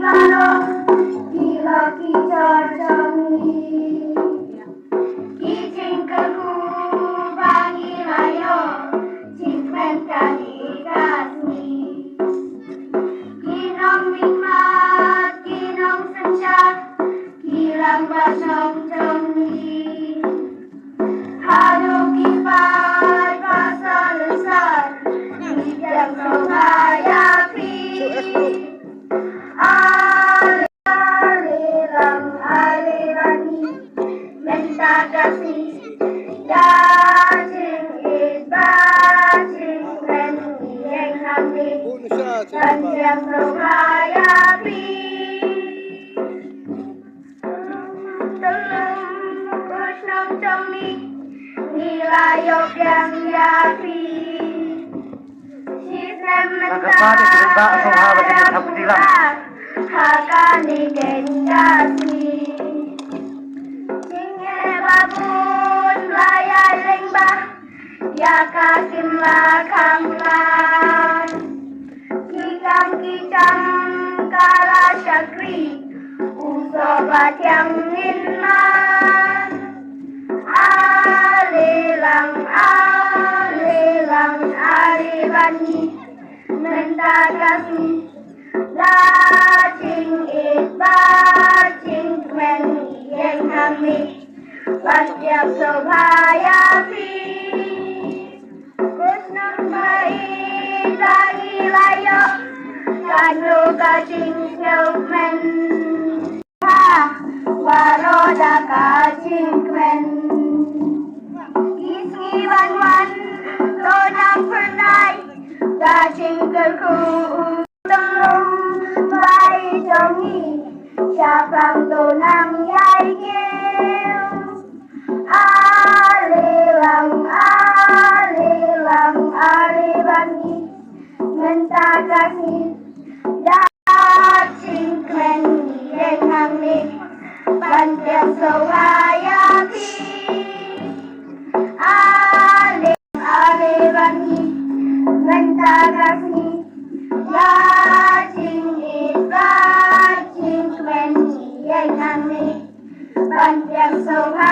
balong gila kicarcangi kijingkelku bangi layo cingmen kali kasmi kinong nikmat kinong senja kilang basong cengi halo kipat pasal lesar yang mengayapi aliran minta kasih dacing bacing dan yang hati dan yang mengayapi telung kusnong cengi nilayok yang yapi hakani kendasi singe babun layar lembah ya kasim lakamlan kikam kicam kala syakri usobat yang ninman alilang alibani minta kasih dacing bacing men yang kami setiap sobayapi kusnong baik lagi layo kanu kacing men waroda kacing men isi wan tonang pernai kacing kerku telung bayi jongi siapang tonang yai keu alilang alibani minta kasih dacing kren yang hamik panjang sohayapi alibani minta kasih dacing bacing kren yang hamik panjang sohayapi